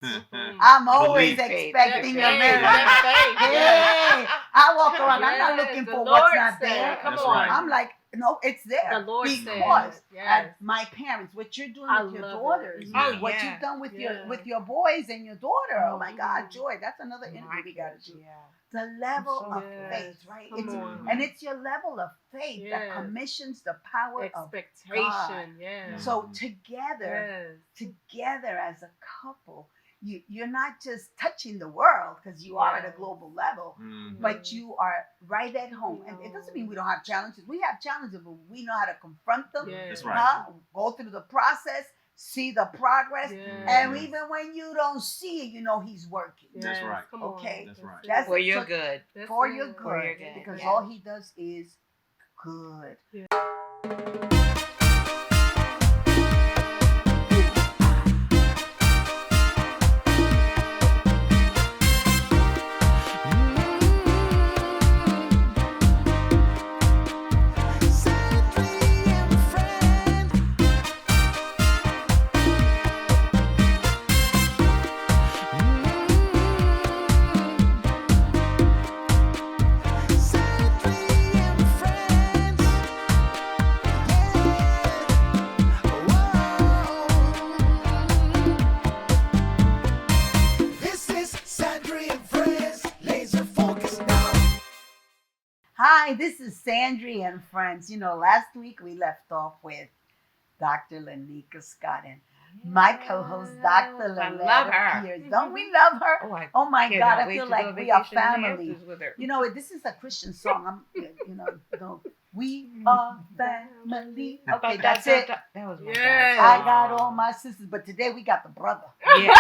I'm always Believe. expecting a miracle. Hey, I walk around. I'm not looking for what's not there. Come That's on. right. I'm like, no, it's there. The Lord Because said, yes. my parents, what you're doing I with your love daughters, it. Oh, what yeah. you've done with Yeah. your boys and your daughter. Oh my Mhm. God, Joy, that's another interview we gotta do. The level so of Yes. faith, right? Come It's, on. and it's your level of faith that Yes. commissions the power of God. Expectation, yeah. So Mhm. together as a couple, you're not just touching the world because you are at a Yes. global level, Mhm. but you are right at home. And it doesn't mean we don't have challenges. We have challenges, but we know how to confront them, Yes. That's right. go through the process, see the progress. Yes. And even when you don't see it, you know he's working. That's right. Come on. Okay. That's right. That's For it. your So- good. That's for it. your good. For your good, Because yeah. all he does is good. Yeah. Hi, this is Sandrie and friends. You know, last week we left off with Dr. Lenika Scott and my co-host, Dr. I Lauretta love her. Pierce. Don't we love her? Oh my cannot God, I wait feel to like go we are vacation in the family. Hamptons with her. You know, this is a Christian song. We are family. Okay, that's it. That was my Yes. I God. got all my sisters, but today we got the brother. Yeah.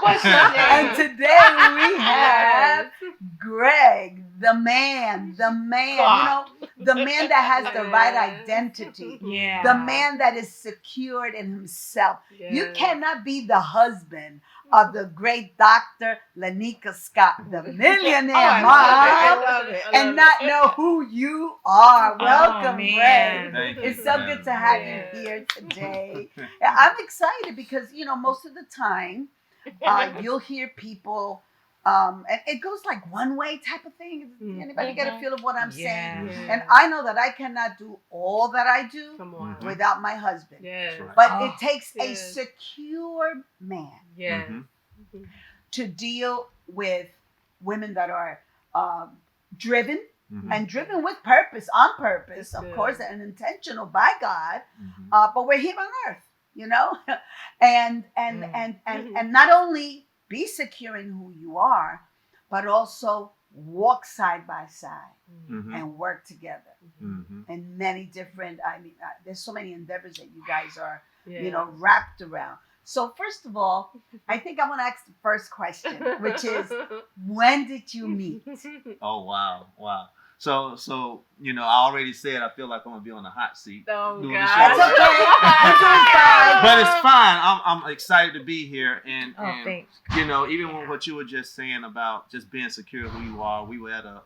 What's your name? And today we have Gregg, the man, you know, the man that has the right identity, Yeah. the man that is secured in himself. You Yes. cannot be the husband of the great Dr. Lenika Scott, the millionaire I mom, love it. and not know who you are. Welcome, man. Greg. Thank you. It's so good to have you here today. I'm excited because, you know, most of the time you'll hear people, and it goes like one way type of thing. Anybody get a feel of what I'm saying? Yes. And I know that I cannot do all that I do Come on. Mhm. without my husband. Yes. That's right. But it takes a Yes. secure man Yes. Mhm. to deal with women that are driven Mhm. and driven with purpose, on purpose, That's of good. course, and intentional by God. Mhm. But we're here on earth, you know, and not only be secure in who you are, but also walk side by side Mhm. and work together Mhm. in many different. I mean, there's so many endeavors that you guys are, Yeah. you know, wrapped around. So first of all, I think I want to ask the first question, which is, when did you meet? Oh wow. So you know, I already said I feel like I'm gonna be on the hot seat. Oh, doing God. the show, That's right? okay. But it's fine. I'm excited to be here, and Thanks. you know, even with what you were just saying about just being secure who you are, we were at a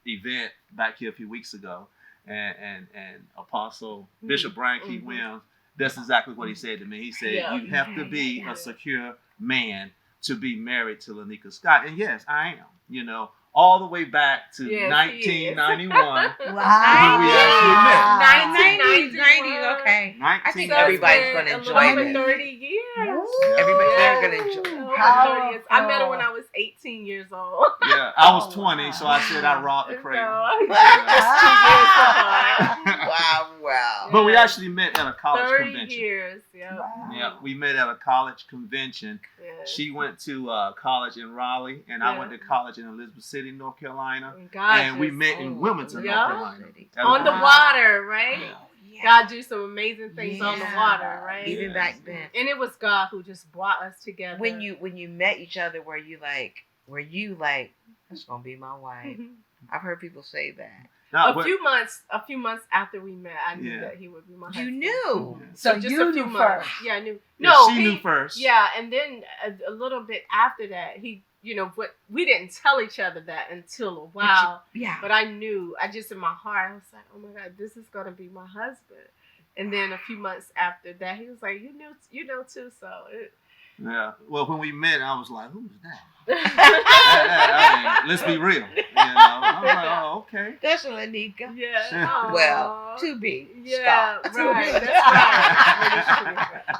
event back here a few weeks ago, and Apostle Bishop Brian Keith Mhm. Williams. That's exactly what he said to me. He said, Yeah. "You have to be Yeah. a secure man to be married to Lenika Scott." And yes, I am. You know, all the way back to Yes, he is. 1991. Wow. We actually met. 90s, okay. I think So everybody's it's gonna been a enjoy little over this. 30 years. Everybody's Yeah. gonna enjoy it. Over Powerful. 30 years. I met her when I was 18 years old. Yeah, I was Oh, 20, wow. so I said I robbed the cradle. So, Wow. Wow. But we actually met at a college 30 convention. years. Yeah. Wow. Yeah, we met at a college convention. Yeah. She went to college in Raleigh, and I went to college in Elizabeth City, North Carolina. And we met in Wilmington, Yeah. North Carolina. That On was the nice. water, right? Yeah. God do some amazing things on the Yeah. water, right? Even Yes. back then. And it was God who just brought us together. When you met each other, were you like, that's gonna be my wife? I've heard people say that. Now, a few months after we met, I knew Yeah. that he would be my You husband. knew. So just you a few knew months. first. Yeah, I knew. Yeah, No, she knew first. Yeah, and then a little bit after that, he, you know, but we didn't tell each other that until a while. Yeah. But I knew, I just in my heart, I was like, oh my God, this is gonna be my husband. And then a few months after that, he was like, you know too. So Yeah. Well, when we met, I was like, "Who's that?" I mean, let's be real. I was like, "Oh, okay." That's Lenika. Yeah. Yeah. Well, to be. Yeah, Stop. right. That's right.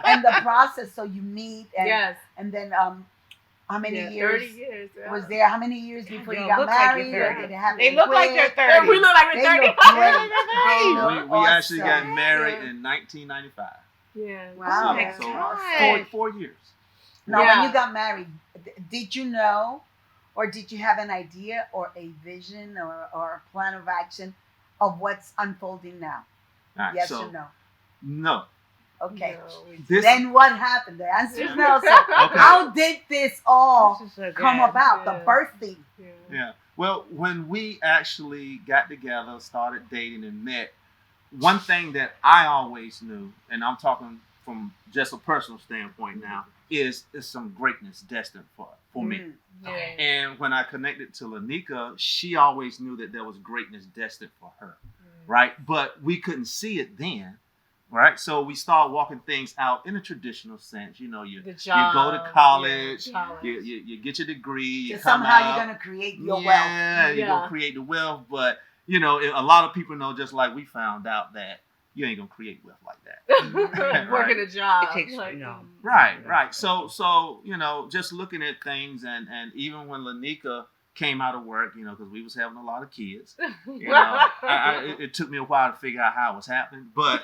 And the process, so you meet and Yes. and then how many Yeah, years 30 years. Yeah. was there? How many years before you Y'all got look like married? you're Or 30. did it happen They look like quick? they're Yeah, 30. we look like They we're 30. look great. They look We actually got awesome. married Yeah. in 1995. Yeah. Wow. Oh my So God. 4 years. Now, Yeah. when you got married, did you know, or did you have an idea, or a vision, or a plan of action of what's unfolding now? All right, Yes so or no? no. Okay. No, we- This Then what happened? The answer is no. So Okay. how did this all This is so come good. about? Yeah. The birthing. Yeah. Yeah. Well, when we actually got together, started dating, and met, one thing that I always knew, and I'm talking from just a personal standpoint now, is some greatness destined for me. Mm. Yeah. And when I connected to Lenika, she always knew that there was greatness destined for her, right? But we couldn't see it then, right? So we started walking things out in a traditional sense. You The you go job, to college, yeah, college. you get your degree, you So come somehow out, you're gonna create your wealth. yeah, you're Yeah. gonna create the wealth. But a lot of people know, just like we found out, that you ain't gonna create wealth like that. Working a job. It takes- like, no. Right. So just looking at things, and even when Lenika came out of work, because we was having a lot of kids, it took me a while to figure out how it was happening, but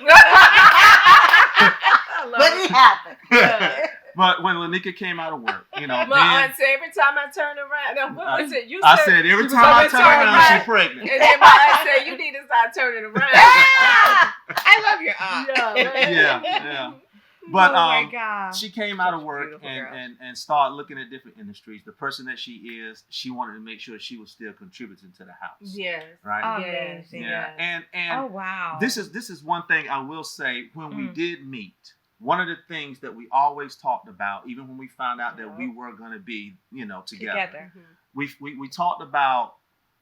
But it happened. Yeah. but when Lenika came out of work, My then aunt said every time I turn around, now what was it? You I said, said every was time I always turn turning around, around. she's pregnant. and then my aunt said, you need to start turning around. I love your aunt. Yeah. But oh my God. she came out of Such a work beautiful girl. and started looking at different industries. The person that she is, she wanted to make sure she was still contributing to the house. Yes. Right. Amazing. Yeah. And Oh wow. this is one thing I will say. When we Mm. did meet, one of the things that we always talked about, even when we found out that we were going to be, together, we talked about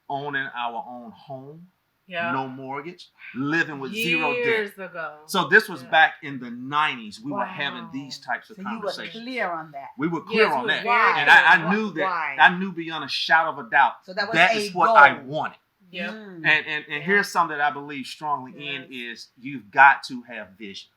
owning our own home, Yeah. no mortgage, living with zero debt. Years ago. So this was Yeah. back in the 90s. We were Wow. having these types of So you were conversations. clear on that. We were clear Yes, on we that. were very And clear. I knew that. Why? I knew beyond a shadow of a doubt So that was that a is what goal. I wanted. Yep. Mm. And Yeah. here's something that I believe strongly in Yes. is you've got to have vision.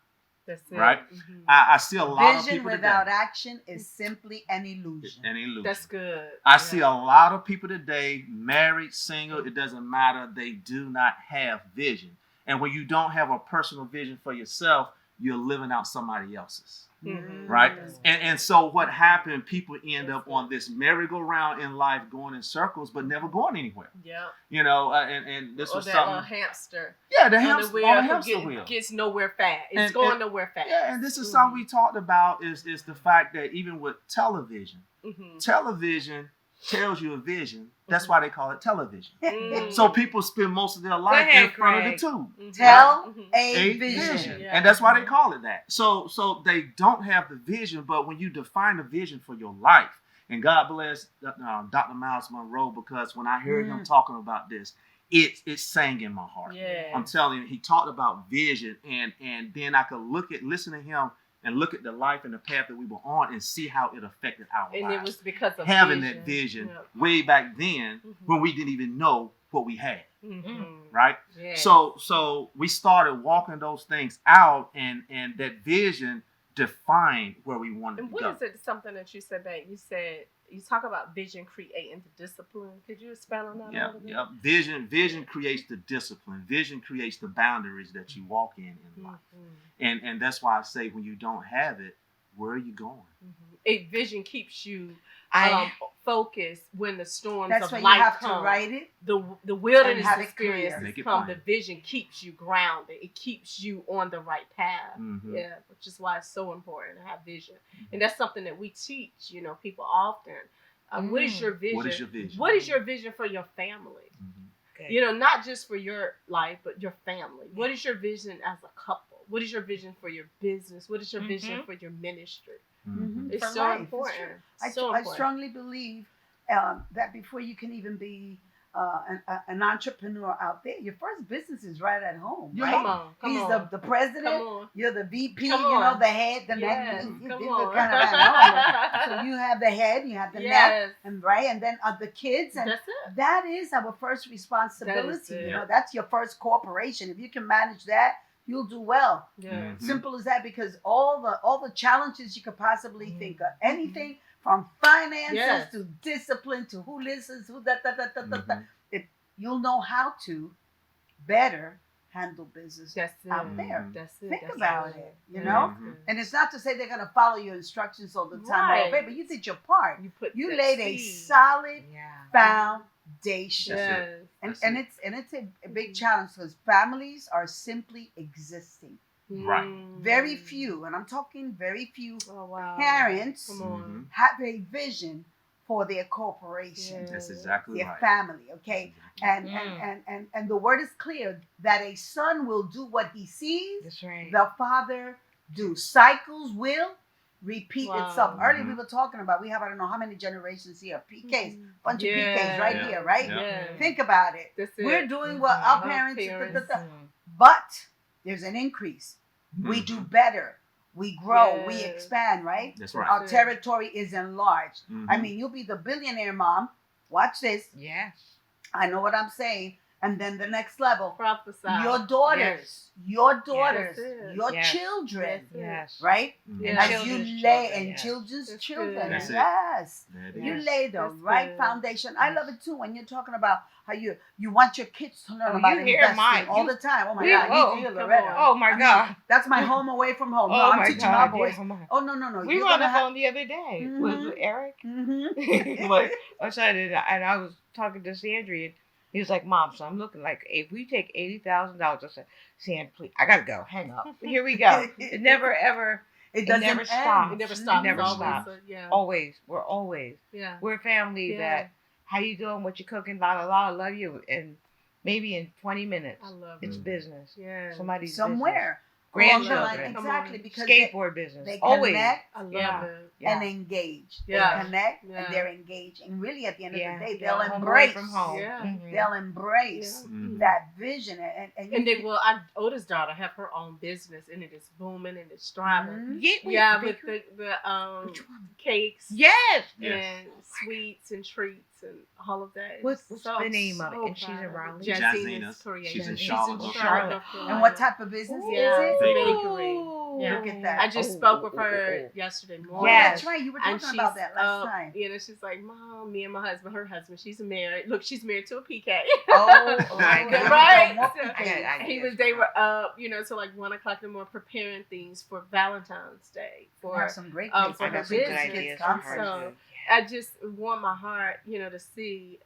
That's it. Right? Mhm. I see a lot of Vision people without today. action is simply an illusion. An illusion. That's good. I see a lot of people today, married, single, it doesn't matter. They do not have vision. And when you don't have a personal vision for yourself, you're living out somebody else's. Mhm. Right? Mm. And so what happened, people end up on this merry-go-round in life, going in circles, but never going anywhere. Yep. And this Or was that little something. hamster Yeah, the on the hamster, wheel on the who hamster wheel. gets nowhere fast. It's And- going and- nowhere fast. Yeah, and this is something we talked about is the fact that even with television, Mhm. television tells you a vision. That's why they call it television. Mm. So people spend most of their life ahead, in front of Greg. the tube. Mhm. Tell Mhm. a A vision. vision. Yeah. And that's why they call it that. So they don't have the vision, but when you define a vision for your life, and God bless Dr. Miles Monroe, because when I heard him talking about this, it sang in my heart. Yeah. I'm telling you, he talked about vision, and then I could listen to him and look at the life and the path that we were on and see how it affected our And lives. it was because of Having vision. that vision Yep. way back then Mhm. when we didn't even know what we had, Mhm. right? Yeah. So we started walking those things out, and that vision defined where we wanted And to what go. is it? Something that you said back. You said you talk about vision creating the discipline. Could you expand on that a Yeah, little bit? yeah. Vision creates the discipline. Vision creates the boundaries that you walk in life. Mhm. And that's why I say, when you don't have it, where are you going? Mhm. A vision keeps you I focused when the storms That's of why you life have come. to write it. The wilderness And have it clear. experiences Make it come. plain. The vision keeps you grounded. It keeps you on the right path. Mhm. Yeah, which is why it's so important to have vision, and that's something that we teach. People often. What is your vision? What is your vision? What is your vision for your family? Mhm. Not just for your life, but your family. What is your vision as a couple? What is your vision for your business? What is your vision for your ministry? Mhm. It's For so life. It's important. true. I So I important. strongly believe that before you can even be an entrepreneur out there, your first business is right at home, right? Come He's on. the president. Come on. You're the VP. Come You know, on. the head, the Yes, neck. You come do on. the kind of at home. So you have the head, you have the neck, Yes. and right, and then the kids, and That's it. that is our first responsibility. it. You know, that's your first corporation. If you can manage that, you'll do well. Yeah. Mhm. Simple as that, because all the challenges you could possibly think of, Mm-hmm. anything from finances Yes. to discipline to who listens, who that. Mhm. You'll know how to better handle business That's it. out there. That's it. Think That's about it. it, you Yeah, know? that's it. And it's not to say they're gonna follow your instructions all the time, Right. okay, but you did your part. You that laid a seed. solid Yeah. foundation. That's Yes. it. And That's and it. it's a big challenge because families are simply existing. Right. Very few, and I'm talking very few Oh wow. parents Come on. Mhm. have a vision for their corporation, Yeah. That's exactly their right. family, okay? That's exactly And the word is clear that a son will do what he sees That's right. the father do. Cycles will repeat Wow. itself. Earlier we Mhm. were talking about, we have I don't know how many generations here, PKs, bunch of Yeah. PKs right Yeah. here, right? Yeah. Yeah. Think about it. That's it. We're doing what our Our parents, parents. but there's an increase. We Mhm. do better. We grow. We Yes. expand, right? That's right. Our territory is enlarged. Mhm. I mean, you'll be the billionaire mom. Watch this. Yes. I know what I'm saying. And then the next level. Prophesy. Your daughters, your daughters, Yes, it is. your Yes. children, Yes. Yes. right? Mhm. Yeah. As Children's you lay children, and yes. children's That's children, good. That's it. yes. That You is. lay the That's right good. foundation. I love it too when you're talking about how you want your kids to learn Oh, about you hear investing mine. all You- the time. Oh my we- God, whoa, you do, come Lauretta. on. Oh my I mean, God. that's my home away from home. No, Oh I'm my teaching God. my boys. Yeah, come on. Oh no. We You're were on the gonna have. phone the other day with Mhm. Eric. Mhm. But I said it, and I was talking to Sandrie, and he was like, "Mom, so I'm looking like if we take $80,000." I said, "Sand, please, I gotta go. Hang up. Here we go. It never ever. It never doesn't end. stops. It never Mhm. stops. never It's always stops. yeah. Always. We're always. Yeah. We're a family Yeah. that. How you doing? What you cooking? La la la. I love you. And maybe in 20 minutes, I love it's it. business. Yeah. Somebody's Somewhere. Grandchildren. Along the line, exactly, Come because Skateboard business. they Always. connect I love Yeah. it. Yeah. and engage. Yeah. They connect Yeah. and they're engaged. And really, at the end Yeah. of the day, Yeah. they'll Home away embrace. from home. Yeah. Mhm. They'll embrace Mhm. that vision. And And our oldest daughter have her own business, and it is booming and it's thriving. Mhm. Yeah, wait, Yeah, the with bakery? the Which one? cakes. Yes. Yes. And sweets and treats and all of that. What's It's the name of it? so And she's in proud of Raleigh? it. Jazina's. Korea. She's in She's Charlotte, North Carolina. And what type of business Yeah, is it's it? a bakery. Yeah. Look at that. I just spoke with her yesterday Oh, morning. Yes. that's right. You were And talking about that last up, time. you know, she's like, Mom, me and my husband, her husband, she's married. Look, she's married to a PK. Oh my Oh, God. Right? More So- PKs. I He guess. was. They were up, till like 1:00 in the morning preparing things for Valentine's Day. We have some great for things. I her got some good business. ideas Come for her. So, too. I just want my heart, to see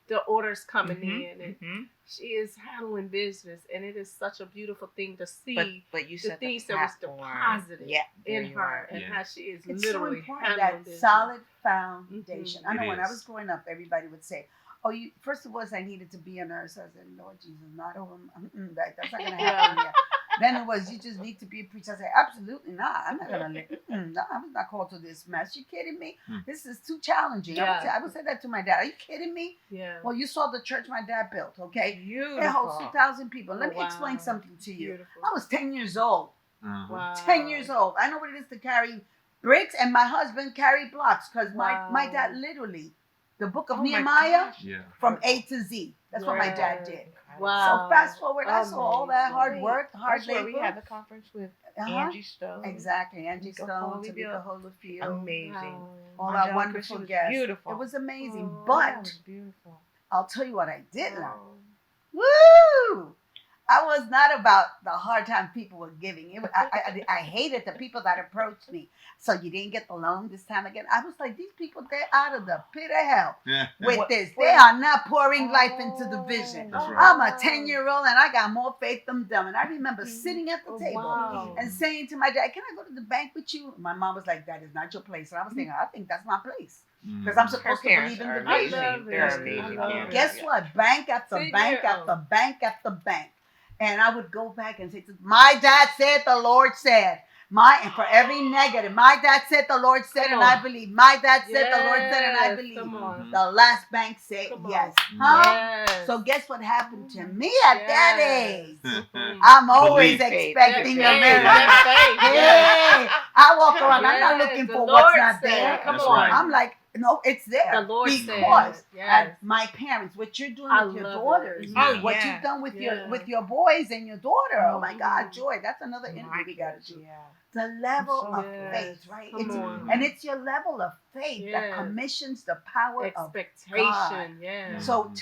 the orders coming Mhm, in, and mhm. she is handling business, and it is such a beautiful thing to see But you the said things the that was platform. deposited Yeah, in there you her, are. and Yeah. how she is It's so literally important, handling that business. solid foundation. I know It when I is. was growing up, everybody would say, "Oh, you." First of all, I needed to be a nurse. I said, "Lord Jesus, not that's not gonna happen yet." Then it was, "You just need to be a preacher." I said, "Absolutely not. I'm not gonna. No, I'm not called to this mess. You kidding me? Hmm. This is too challenging." Yeah. I would say that to my dad. Are you kidding me? Yeah. Well, you saw the church my dad built. Okay, Beautiful. it holds 2,000 people. Let Oh, me explain wow. something to you. Beautiful. I was 10 years old. Uh-huh. Wow. 10 years old. I know what it is to carry bricks, and my husband carried blocks because Wow. my dad literally, the book of Oh my Nehemiah gosh. Yeah. from A to Z. That's what my dad Yeah. did. Wow. So fast forward, I saw all that hard Amazing. work, hard That's where we labor. had the conference with Uh-huh. Angie Stone. Exactly, Angie Tamika Stone, Holyfield. Tamika Holyfield, Amazing. Wow. all Angelica, our wonderful she was guests. beautiful. It was amazing, Oh, but That was beautiful. I'll tell you what I did learn. Wow. Woo! I was not about the hard time people were giving. I hated the people that approached me. So you didn't get the loan this time again. I was like, these people, they're out of the pit of hell Yeah. with What- this. They are not pouring life into the vision. That's right. I'm a 10-year-old and I got more faith than them. And I remember sitting at the Oh, table wow. and saying to my dad, "Can I go to the bank with you?" My mom was like, "That is not your place." And I was thinking, "I think that's my place." Mhm. Because I'm Her supposed to parents believe in are the I vision. love amazing. They're it. amazing. I love parents. it. Guess what? Bank after 10 bank year after old. bank after bank. And I would go back and say, "My dad said, the Lord said." And for every negative, my dad said, the Lord said, Come and I on. believe. My dad said, the Lord said, and I Yes, believe. come on. The last bank said Come on. yes. Huh? Yes. So guess what happened to me at that age? Mhm. I'm always Believe. expecting That a faith, miracle. that faith, Hey, yes. I walk around. I'm not Yes, looking the for Lord what's not said, there. come That's on. right. I'm like, no, it's there. The Lord because said, yes. my parents, what you're doing I with your love it. daughters, Oh, what yeah. you've done with Yeah. your boys and your daughter. Oh my God, Mhm. Joy, that's another interview we got to do. Yeah. The level so of Yes. faith, right? Come It's, on. and it's your level of faith that Yes. commissions the power of Expectation, yes. So Mhm.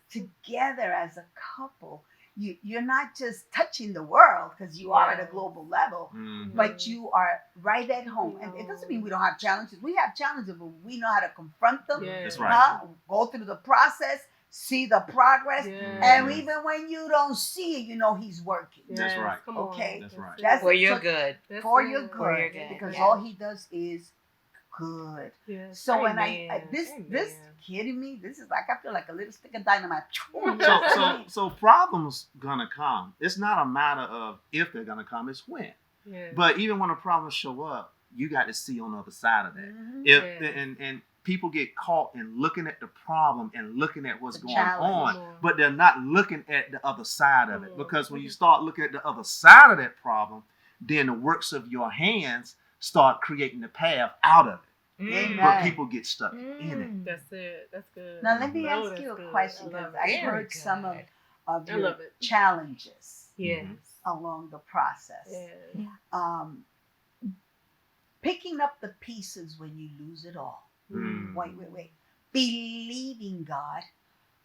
together as a couple, you're not just touching the world because you are at a Yes. global level, Mhm. but you are right at home. And it doesn't mean we don't have challenges. We have challenges, but we know how to confront them. Yes. That's right. Huh? Go through the process, see the progress, Yes. and even when you don't see it, you know He's working. That's Yes, right. come on. Okay. That's right. it. That's For it. your So- good. That's For it. your For your good, good, because yeah. all He does is good. Yes. So when Amen. this Amen. kidding me, this is like I feel like a little stick of dynamite. So problems gonna come. It's not a matter of if they're gonna come, it's when. Yes. But even when the problems show up, you got to see on the other side of that. Mhm. If Yes. and people get caught in looking at the problem and looking at what's The going challenge. on, but they're not looking at the other side of it. Mhm. Because when you start looking at the other side of that problem, then the works of your hands start creating the path out of it. Amen. But people get stuck in it. That's it. That's good. Now let me Oh, ask that's you a good. question I because love I it. Very heard some good. of I your love it. challenges Yes. along the process. Yes. Um, picking up the pieces when you lose it all. Mm. Wait. Believing God,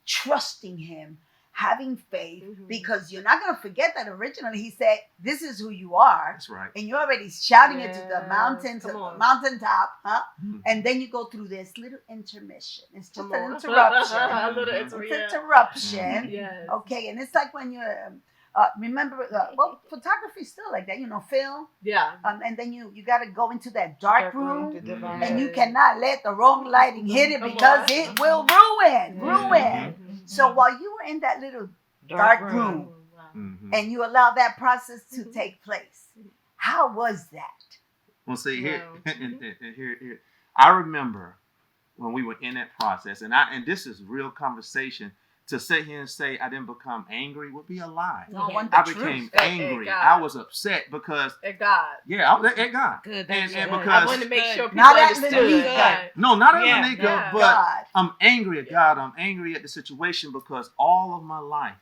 trusting Him, having faith, Mhm. because you're not going to forget that originally He said, "This is who you are," That's right. and you're already shouting it to the Yes, mountain, to come the on. mountaintop, huh? Mhm. And then you go through this little intermission. It's just Come an on. interruption. A little Mhm. It's an yeah. interruption. Yes. Okay, and it's like when you're, remember, photography is still like that, film, Yeah. and then you got to go into that dark room, to Mhm. divine. and you Yes. cannot let the wrong lighting hit it Come because on. it will ruin. Mhm. So while you were in that little dark room, Wow. Mhm. and you allow that process to Mhm. take place, how was that? Well, see here, Wow. and here, I remember when we were in that process, and this is real conversation. To sit here and say I didn't become angry would be a lie. I want I the became truth. angry. God. I was upset because At God. I was at God. Good. And That's and good. because I wanted to make sure people Not at understood. Lenika. Right. no, not Yeah, as a nigga, yeah. but God. I'm angry at God. I'm angry at the situation because all of my life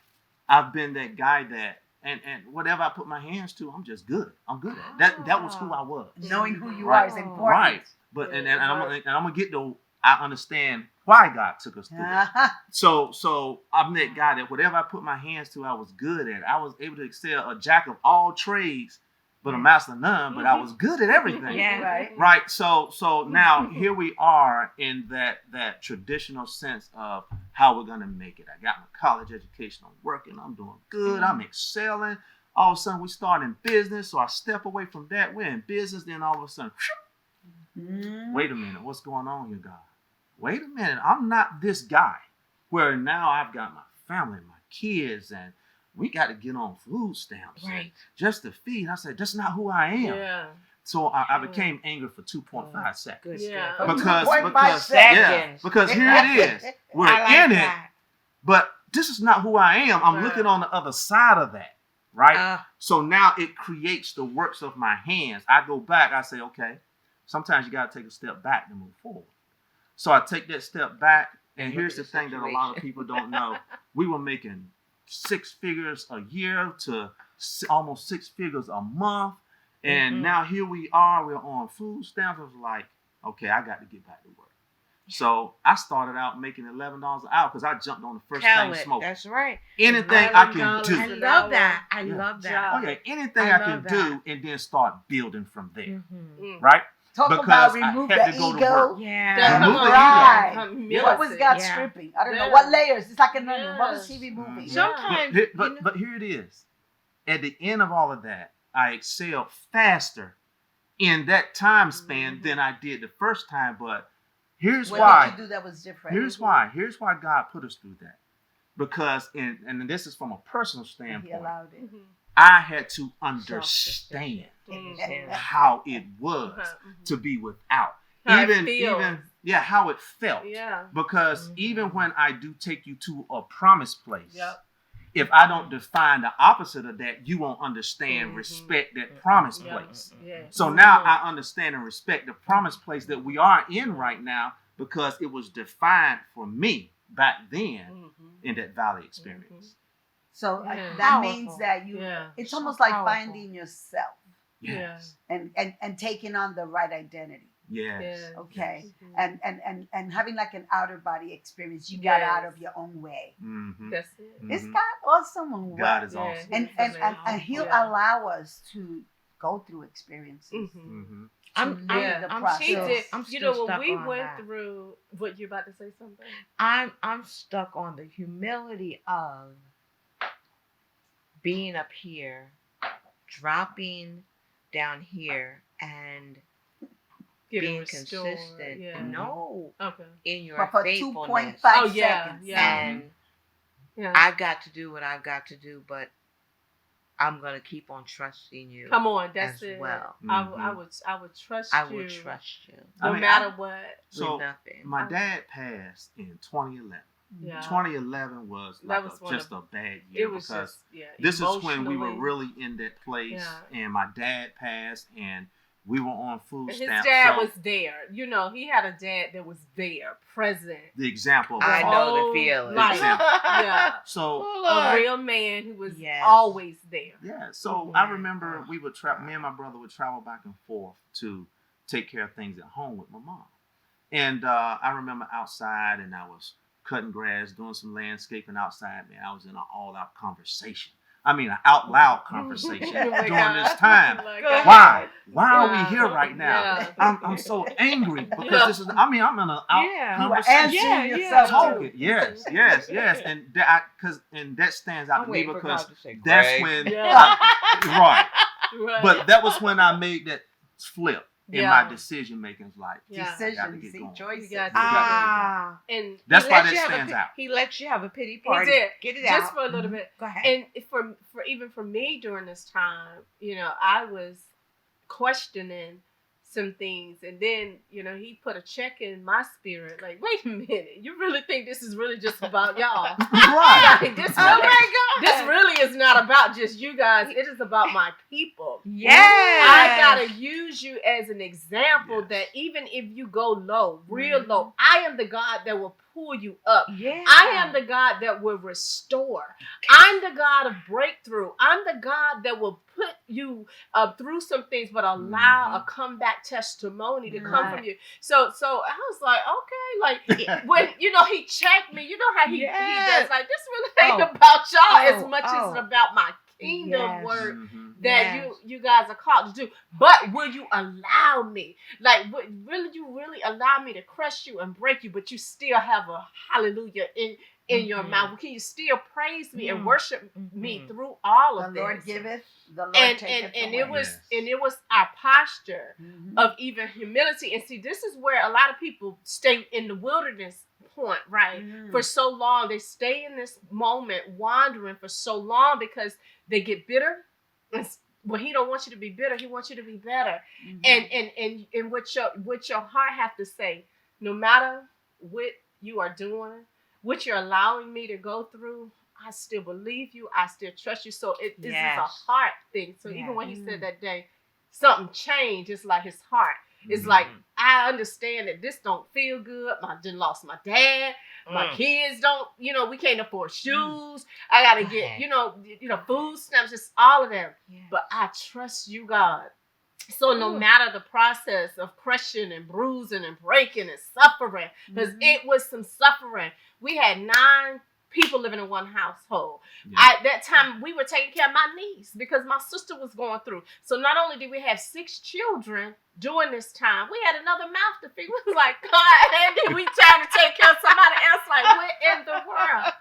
I've been that guy that and whatever I put my hands to, I'm just good. I'm good at it. That was who I was. Knowing who you Right. are is important. Right. But and I'm gonna get to I understand why God took us through it. Uh-huh. So I'm that guy that whatever I put my hands to, I was good at. I was able to excel, a jack of all trades, but a master of none. But I was good at everything. Yeah. Right. Right. So now here we are in that traditional sense of how we're gonna make it. I got my college education. I'm working. I'm doing good. I'm excelling. All of a sudden we start in business. So I step away from that. We're in business. Then all of a sudden, wait a minute. What's going on here, God? Wait a minute. I'm not this guy. Where now I've got my family, my kids, and we got to get on food stamps Right. just to feed. I said, that's not who I am. Yeah. So I became angry for 2.5 seconds. Good Yeah. stuff. Because here it is. We're I like in it, that. but this is not who I am. I'm Right. looking on the other side of that, right? Uh, So now it creates the works of my hands. I go back. I say, okay, sometimes you got to take a step back to move forward. So I take that step back, and And here's the look at the thing that a lot of situation. people don't know. We were making 6 figures a year to almost 6 figures a month. And Mhm. now here we are, we're on food stamps. I was like, okay, I got to get back to work. So I started out making $11 an hour because I jumped on the first thing talent. smoking. That's right. Anything I can $11 do. I an love hour. that. I Yeah. love that. Job. Okay, anything I I can love do that. and then start building from there. Mhm. Mm. Right? Talk Because about I remove had the to go to ego. work. Yeah. That's Remove come the on. ego. Humility. What was God Yeah. stripping? I don't know. Yeah. What layers? It's like an onion. What was Yes. he removing? Mhm. Sometimes, But here it is. At the end of all of that, I excelled faster in that time span Mhm. than I did the first time. But here's What why. did you do that was different? Here's why. Here's why God put us through that. Because and this is from a personal He standpoint. allowed it. Mhm. I had to understand Mhm. how it was Mhm. to be without. How it even feels. how it felt. Yeah. Because Mhm. even when I do take you to a promised place, Yep. if I don't define the opposite of that, you won't understand, Mhm. respect that promised Yep. place. Yeah. So now I understand and respect the promised place that we are in right now because it was defined for me back then Mhm. in that valley experience. So Yeah. that Powerful. means that you. Yeah. It's So almost like powerful. finding yourself Yes. and taking on the right identity. Yes. Yeah. Okay. Mhm. And having like an outer body experience. You got out Yes. of your own way. Mm-hmm. That's it. Mhm. Is God awesome or what? God is Yeah, awesome. and, He's and, and, amazing. and he'll Yeah. allow us to go through experiences. Mhm. Mm-hmm. I'm live the process. He did. I'm You still know, when stuck we on went that. through, what you about to say something? I'm stuck on the humility of being up here, dropping down here, and Getting being restored. consistent. Yeah. No, Okay. in your But for faithfulness. 2.5 Oh, yeah, seconds. yeah. And Yeah. I've got to do what I've got to do, but I'm gonna keep on trusting you. Come on, that's as it. well. I would trust I you. will trust you No I mean, matter what. So with nothing. my dad passed in 2011. Yeah. 2011 was That like was one just of- a bad year It was because just, yeah. this is when we were emotionally. really in that place, Yeah. and my dad passed, and we were on food And his stamps. dad so was there. You know, he had a dad that was there, present. the example. Of I a know father. the whole feeling. life. Example. Yeah. So Oh, A real man who was Yes. always there. yeah, so Yeah. I remember we would me and my brother would travel back and forth to take care of things at home with my mom. And I remember outside, and I was cutting grass, doing some landscaping outside. Man, I was in an all-out conversation. I mean, an out loud conversation Oh my during God. this time. Like, Go ahead. Why? Why are Yeah. we here right now? Yeah. I'm so angry because Yeah. this is. I mean, I'm in an out Yeah. You were conversation. answering Yeah, yourself Talking. too. Yes, and that stands out I'm to me waiting for because God to say, that's Greg. when Yeah. right. Right. But that was when I made that flip in Yeah. my decision making. Like, Yeah. I gotta Decisions, get see, going. choices. You got to Ah. and That's He why lets that you have a stands out. He lets you have a pity party. did. Get it just out. for a little Mhm. bit. Go ahead. And for even for me during this time, you know, I was questioning some things, and then he put a check in my spirit. Like, wait a minute, you really think this is really just about y'all? Right. Like, this Oh really, my God. this really is not about just you guys. It is about my people. Yes. I gotta use you as an example Yes. that even if you go low, real low, I am the God that will pull you up. Yeah. I am the God that will restore. I'm the God of breakthrough. I'm the God that will put you through some things, but allow a comeback testimony to come from you. So I was like, okay, like when he checked me, you know how he does. Like, this really ain't about y'all as much as it's about my kingdom work that you guys are called to do. But will you allow me? Like, will you really allow me to crush you and break you, but you still have a hallelujah in your mouth? Can you still praise me and worship me through all of The this? Lord giveth, the Lord And taketh away. it was our posture of even humility. And see, this is where a lot of people stay in the wilderness point, right? For so long, they stay in this moment, wandering for so long because they get bitter. Well, he don't want you to be bitter. He wants you to be better. And what your heart have to say, no matter what you are doing, what you're allowing me to go through, I still believe you. I still trust you. So this is a heart thing. So even when he said that day, something changed. It's like his heart. It's like, I understand that this don't feel good. I just lost my dad. My kids don't, we can't afford shoes. I got to get, food stamps, just all of them. Yes. But I trust you, God. So no matter the process of crushing and bruising and breaking and suffering, because it was some suffering. We had 9 people living in one household. At that time, we were taking care of my niece because my sister was going through. So not only did we have 6 children during this time, we had another mouth to feed. We was like, God, Andy, we trying to take care of somebody else. Like, what in the world?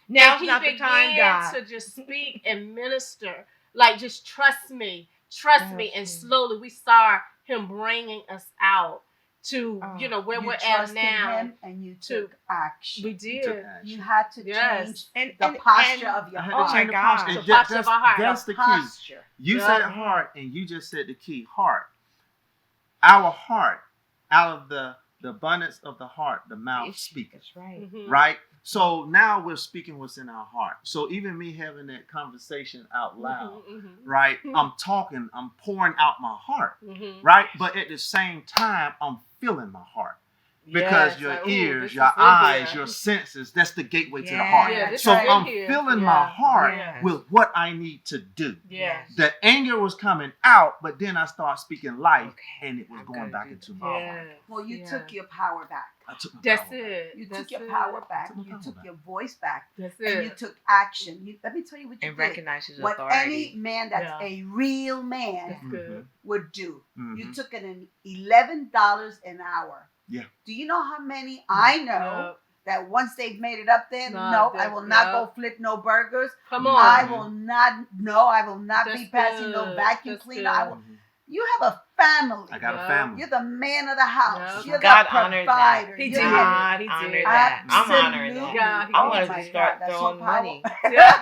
Now's And he not the time, began God. to just speak and minister. Like, just trust me. Trust me. And slowly we saw him bringing us out to where You we're at trusted now. him and you to- took action. We Took did. action. You had to Yes. change the posture of your I had heart. to change the my posture. God. And The posture of our heart. That's the key. Posture. You Yeah. said heart, and you just said the key, heart. Our heart, out of the abundance of the heart, the mouth speaketh. That's right. Mhm. Right? So now we're speaking what's in our heart. So even me having that conversation out loud, Mhm. right? I'm talking, I'm pouring out my heart, Mhm. right? But at the same time, I'm feeling my heart. Because Yes, your like, ooh, ears, this your is in eyes, here. your senses, that's the gateway to the Yeah. heart. Yeah, this So is in I'm here. filling Yeah. my heart Yes. with what I need to do. Yes. The anger was coming out, but then I started speaking life, Okay. and it was I'm going gonna back do into that. my heart. Yes. Well, you Yeah. took your power back. I took my That's power back. it. You That's took your it. power back. Took my You power took back. your voice back. That's And you it. took action. Let me tell you what you And did. recognize his What authority. any man that's Yeah. a real man That's good. would do. You Mhm. took an $11 an hour. Yeah. Do you know how many I know that once they've made it up there, No, I will not go flip no burgers. Come on. I will not. No, I will not be That's passing no good. vacuum That's cleaner. I will. Mhm. You have a family. I got Yeah. a family. You're the man of the house. Yeah. You're God the honored provider. that. He You're did. the- God He honored did. that. I'm honoring Absolutely. that. God, I Oh wanted my to start God, that's so throwing money. Yeah.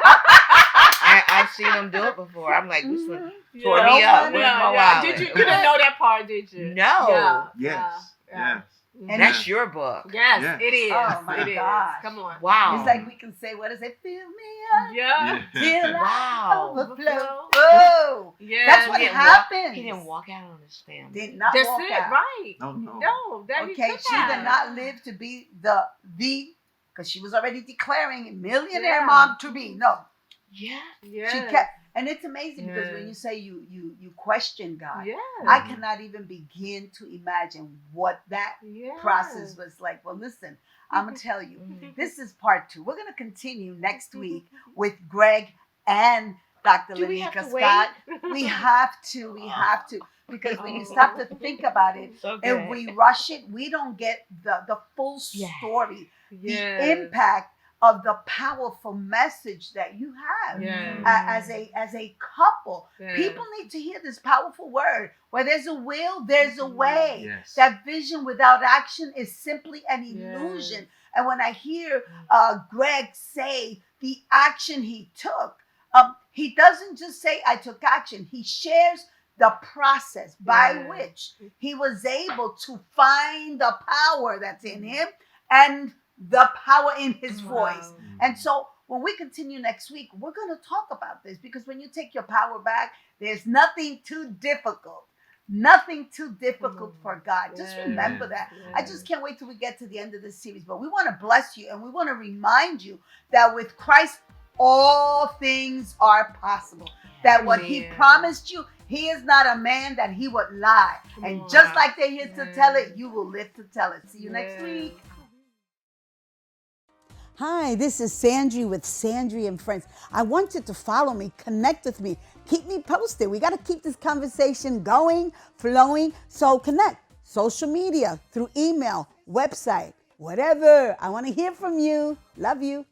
I've seen them do it before. I'm like, this one tore Yeah. me up. Yeah, Where's my yeah. wallet? Did you didn't know that part, did you? No. Yeah. Yes. Yeah. Yes. And That's your book. Yes, Yes. it is. Oh, my It is. gosh. Come on. Wow. It's like we can say, what is it? Fill me up Yeah. till I Wow. overflow. Oh, Yeah. that's what He didn't happens. He didn't walk out on his family. Did not That's walk it, out. right? No, no. No, that Okay, you she did not live to be the, because she was already declaring millionaire Yeah. mom to be. No, Yeah. Yeah. she kept, and it's amazing because when Yeah. you say you question God, Yeah. I cannot even begin to imagine what that Yeah. process was like. Well, listen, I'm gonna tell you, Mhm. this is part 2. We're gonna continue next week with Gregg and Dr. Do we have Lenika to Scott. We have to, because when you stop to think about it, So good. if we rush it, we don't get the full Yeah. story, Yes. the impact of the powerful message that you have Yes. as a couple. Yes. People need to hear this powerful word. Where there's a will, there's a way. Yes. That vision without action is simply an Yes. illusion. And when I hear Gregg say the action he took, he doesn't just say, I took action. He shares the process by Yeah. which he was able to find the power that's in him and the power in his voice. Wow. And so when we continue next week, we're going to talk about this, because when you take your power back, there's nothing too difficult. Nothing too difficult for God. Just Yes. remember that. I Yes. just can't wait till we get to the end of this series. But we want to bless you, and we want to remind you that with Christ, all things are possible. That what he Amen. promised you, he is not a man that he would lie. Come And on. just like they're here to tell it, Yes. you will live to tell it. See you next Yes. week. Hi, this is Sandrie with Sandrie and Friends. I want you to follow me, connect with me, keep me posted. We got to keep this conversation going, flowing. So connect, social media, through email, website, whatever. I want to hear from you. Love you.